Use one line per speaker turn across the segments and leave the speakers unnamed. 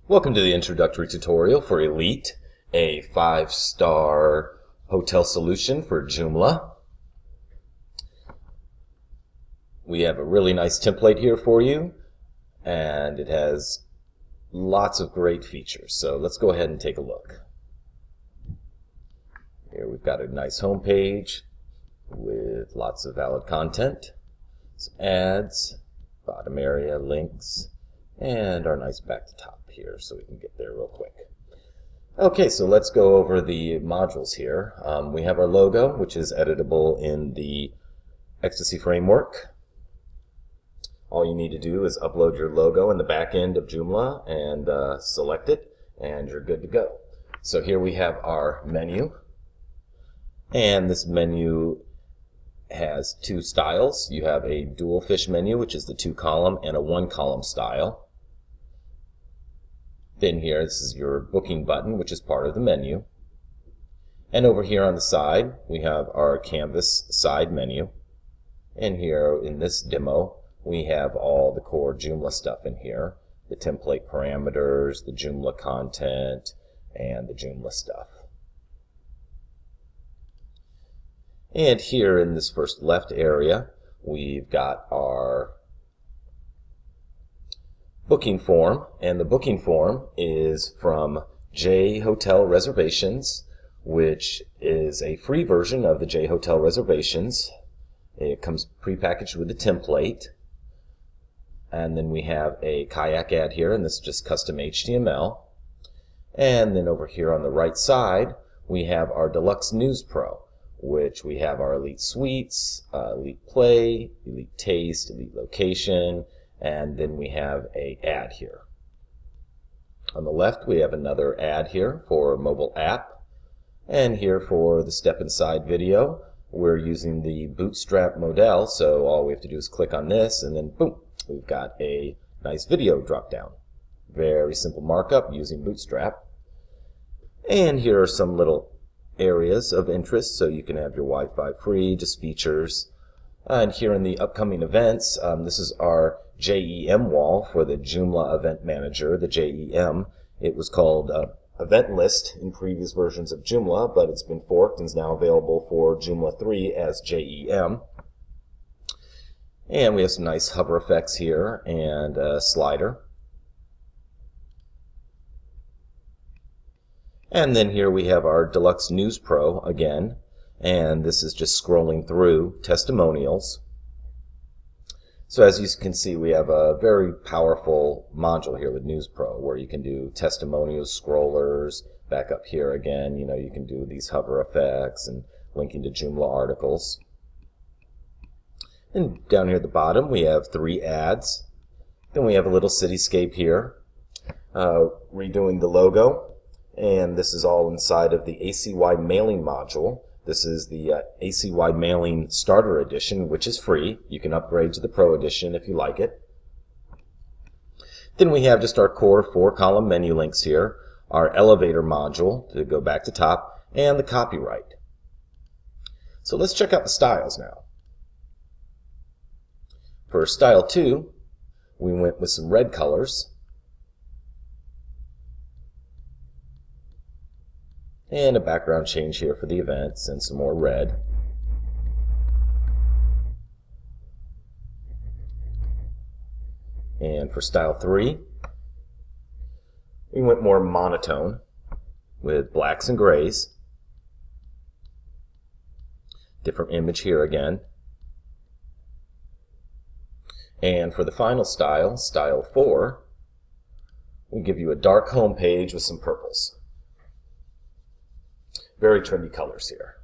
Welcome to the introductory tutorial for Elite, a 5-star hotel solution for Joomla. We have a really nice template here for you, and it has lots of great features. So let's go ahead and take a look. Here we've got a nice home page with lots of valid content, some ads, bottom area, links, and our nice back to top here so we can get there real quick. Okay, so let's go over the modules here. We have our logo, which is editable in the XTC framework. All you need to do is upload your logo in the back end of Joomla and select it, and you're good to go. So here we have our menu, and this menu has two styles. You have a dual fish menu, which is the 2-column, and a 1-column style. Then here, this is your booking button, which is part of the menu. And over here on the side, we have our canvas side menu. And here in this demo, we have all the core Joomla stuff in here. The template parameters, the Joomla content, and the Joomla stuff. And here in this first left area, we've got our booking form, and the booking form is from J Hotel Reservations, which is a free version of the J Hotel Reservations. It comes prepackaged with a template, and then we have a kayak ad here, and this is just custom HTML. And then over here on the right side, we have our Deluxe News Pro, which we have our Elite Suites, Elite Play, Elite Taste, Elite Location, and then we have an ad here. On the left, we have another ad here for a mobile app. And here for the step inside video, we're using the Bootstrap model, so all we have to do is click on this, and then boom, we've got a nice video drop down. Very simple markup using Bootstrap. And here are some little areas of interest, so you can have your Wi-Fi free, just features. And here in the upcoming events, this is our JEM wall for the Joomla Event Manager, the JEM. It was called Event List in previous versions of Joomla, but it's been forked and is now available for Joomla 3 as JEM. And we have some nice hover effects here and a slider. And then here we have our Deluxe News Pro again, and this is just scrolling through testimonials. So as you can see, we have a very powerful module here with News Pro where you can do testimonials, scrollers. Back up here again, you can do these hover effects and linking to Joomla articles. And down here at the bottom, we have 3 ads. Then we have a little cityscape here, redoing the logo. And this is all inside of the ACY mailing module. This is the ACY Mailing Starter Edition, which is free. You can upgrade to the Pro Edition if you like it. Then we have just our core 4-column menu links here, our elevator module to go back to top, and the copyright. So let's check out the styles now. For style 2, we went with some red colors. And a background change here for the events and some more red. And for style 3, we went more monotone with blacks and grays. Different image here again. And for the final style, style 4, we give you a dark home page with some purples. Very trendy colors here.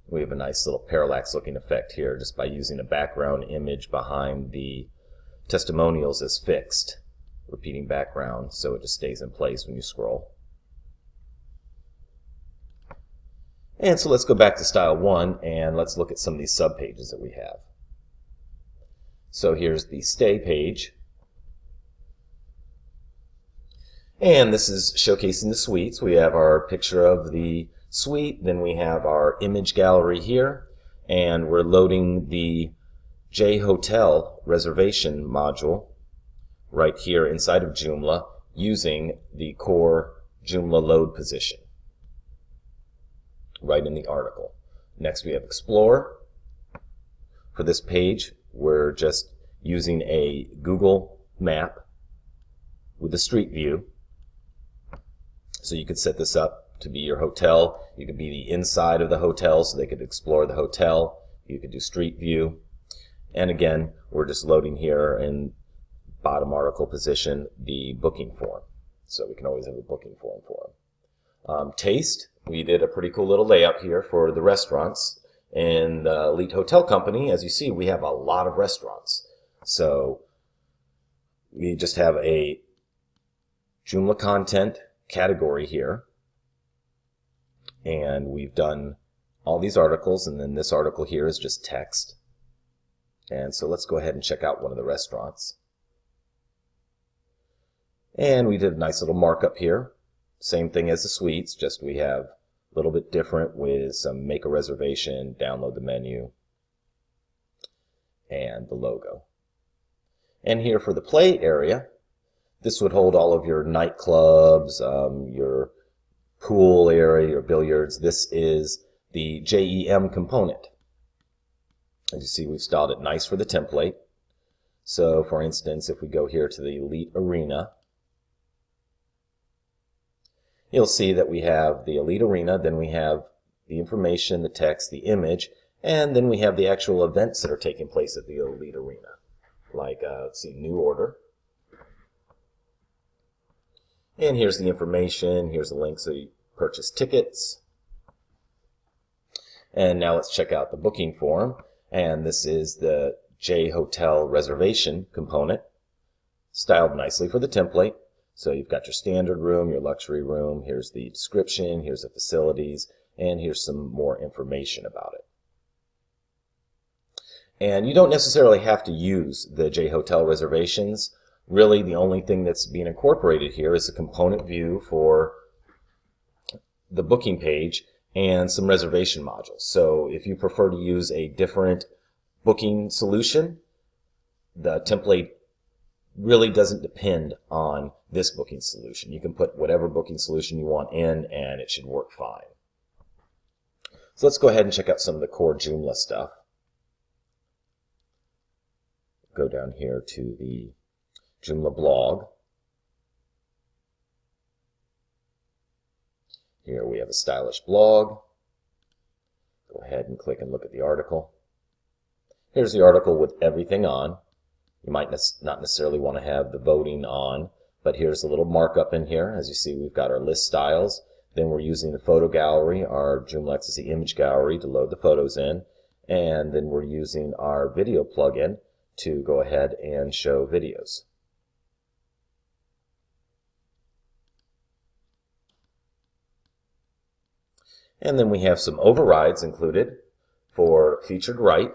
We have a nice little parallax looking effect here just by using a background image behind the testimonials as fixed, repeating background, so it just stays in place when you scroll. And so let's go back to style 1 and let's look at some of these subpages that we have. So here's the stay page. And this is showcasing the suites. We have our picture of the suite, then we have our image gallery here, and we're loading the JHotel reservation module right here inside of Joomla using the core Joomla load position right in the article. Next we have Explore. For this page, we're just using a Google map with a street view. So you could set this up to be your hotel. You could be the inside of the hotel so they could explore the hotel. You could do street view. And again, we're just loading here in bottom article position the booking form. So we can always have a booking form for them. Taste, we did a pretty cool little layout here for the restaurants. In the Elite Hotel Company, as you see, we have a lot of restaurants. So we just have a Joomla content category here. And we've done all these articles, and then this article here is just text. And so let's go ahead and check out one of the restaurants. And we did a nice little markup here. Same thing as the suites, just we have a little bit different with some make a reservation, download the menu, and the logo. And here for the play area, this would hold all of your nightclubs, your pool area, your billiards. This is the JEM component. As you see, we've styled it nice for the template. So for instance, if we go here to the Elite Arena, you'll see that we have the Elite Arena, then we have the information, the text, the image, and then we have the actual events that are taking place at the Elite Arena. Like, let's see, new order. And here's the information, here's the link so you purchase tickets. And now let's check out the booking form. And this is the JHotel reservation component, styled nicely for the template. So you've got your standard room, your luxury room, here's the description, here's the facilities, and here's some more information about it. And you don't necessarily have to use the JHotel reservations. Really, the only thing that's being incorporated here is a component view for the booking page and some reservation modules. So if you prefer to use a different booking solution, the template really doesn't depend on this booking solution. You can put whatever booking solution you want in and it should work fine. So let's go ahead and check out some of the core Joomla stuff. Go down here to the Joomla blog. Here we have a stylish blog. Go ahead and click and look at the article. Here's the article with everything on. You might not necessarily want to have the voting on, but here's a little markup in here. As you see, we've got our list styles. Then we're using the photo gallery, our JoomlaXTC image gallery, to load the photos in. And then we're using our video plugin to go ahead and show videos. And then we have some overrides included for featured right.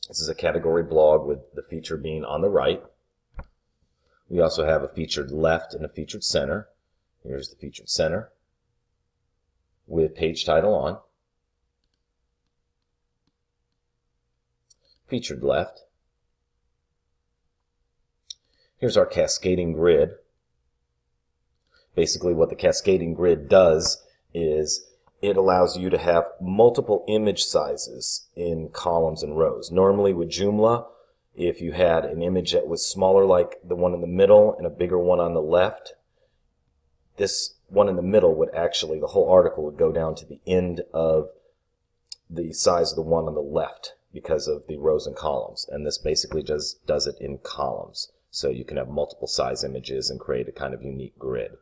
This is a category blog with the feature being on the right. We also have a featured left and a featured center. Here's the featured center with page title on. Featured left. Here's our cascading grid. Basically what the cascading grid does is it allows you to have multiple image sizes in columns and rows. Normally with Joomla, if you had an image that was smaller like the one in the middle and a bigger one on the left, this one in the middle would actually, the whole article would go down to the end of the size of the one on the left because of the rows and columns. And this basically just does it in columns. So you can have multiple size images and create a kind of unique grid,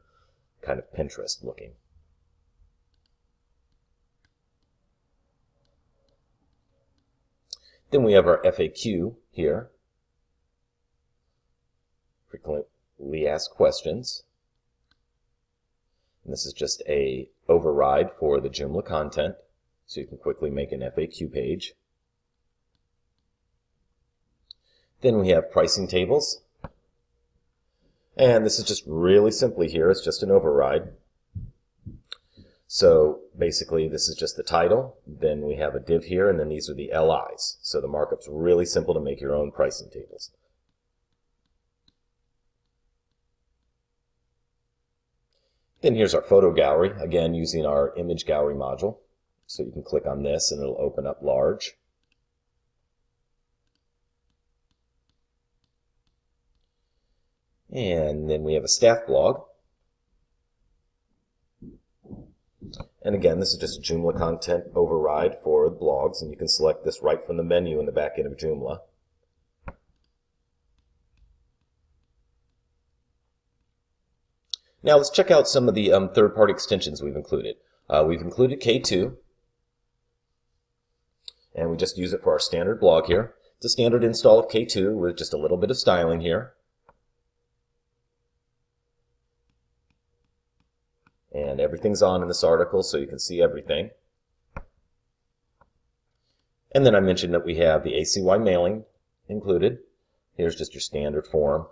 kind of Pinterest looking. Then we have our FAQ here, frequently asked questions. And this is just a override for the Joomla content, so you can quickly make an FAQ page. Then we have pricing tables. And this is just really simply here, it's just an override. So basically this is just the title, then we have a div here, and then these are the LIs. So the markup's really simple to make your own pricing tables. Then here's our photo gallery, again using our image gallery module. So you can click on this and it'll open up large. And then we have a staff blog. And again, this is just a Joomla content override for blogs, and you can select this right from the menu in the back end of Joomla. Now let's check out some of the third-party extensions we've included. We've included K2, and we just use it for our standard blog here. It's a standard install of K2 with just a little bit of styling here. And everything's on in this article, so you can see everything. And then I mentioned that we have the ACY mailing included. Here's just your standard form.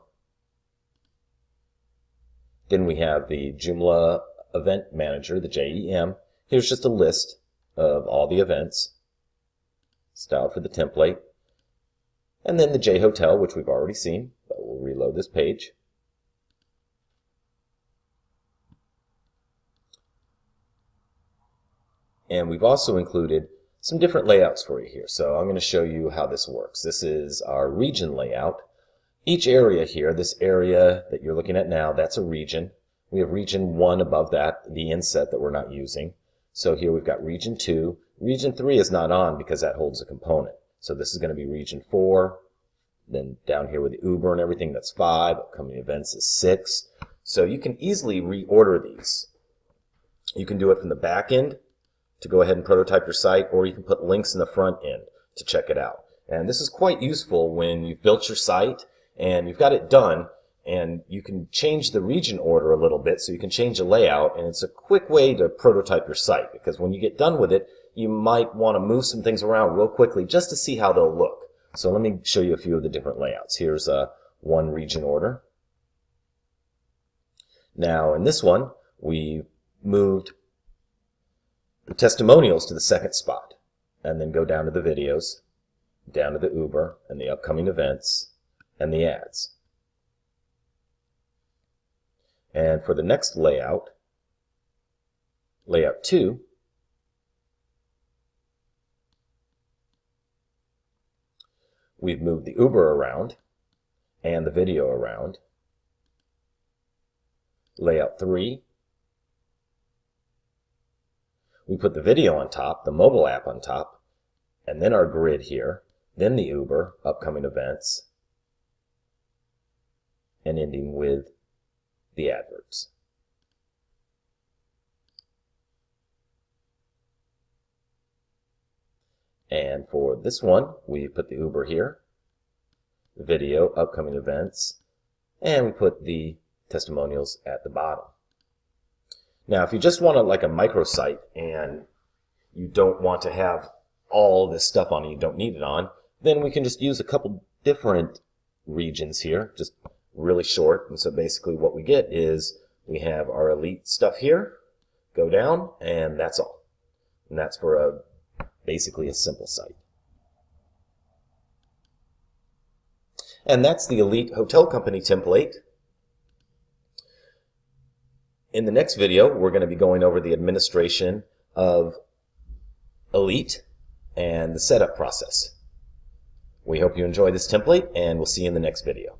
Then we have the Joomla Event Manager, the JEM. Here's just a list of all the events, styled for the template. And then the J Hotel, which we've already seen, but we'll reload this page. And we've also included some different layouts for you here. So I'm going to show you how this works. This is our region layout. Each area here, this area that you're looking at now, that's a region. We have region 1 above that, the inset that we're not using. So here we've got region 2. Region 3 is not on because that holds a component. So this is going to be region 4. Then down here with the Uber and everything, that's 5. Upcoming events is 6. So you can easily reorder these. You can do it from the back end to go ahead and prototype your site, or you can put links in the front end to check it out. And this is quite useful when you've built your site and you've got it done, and you can change the region order a little bit, so you can change the layout, and it's a quick way to prototype your site, because when you get done with it, you might want to move some things around real quickly just to see how they'll look. So let me show you a few of the different layouts. Here's one region order. Now in this one, we moved the testimonials to the second spot, and then go down to the videos, down to the Uber, and the upcoming events, and the ads. And for the next layout, layout 2, we've moved the Uber around and the video around. Layout 3, we put the video on top, the mobile app on top, and then our grid here, then the Uber, upcoming events, and ending with the adverts. And for this one, we put the Uber here, the video, upcoming events, and we put the testimonials at the bottom. Now, if you just want like a microsite and you don't want to have all this stuff on it, you don't need it on, then we can just use a couple different regions here, just really short. And so basically what we get is we have our elite stuff here, go down, and that's all. And that's for basically a simple site. And that's the Elite Hotel Company template. In the next video, we're going to be going over the administration of Elite and the setup process. We hope you enjoy this template, and we'll see you in the next video.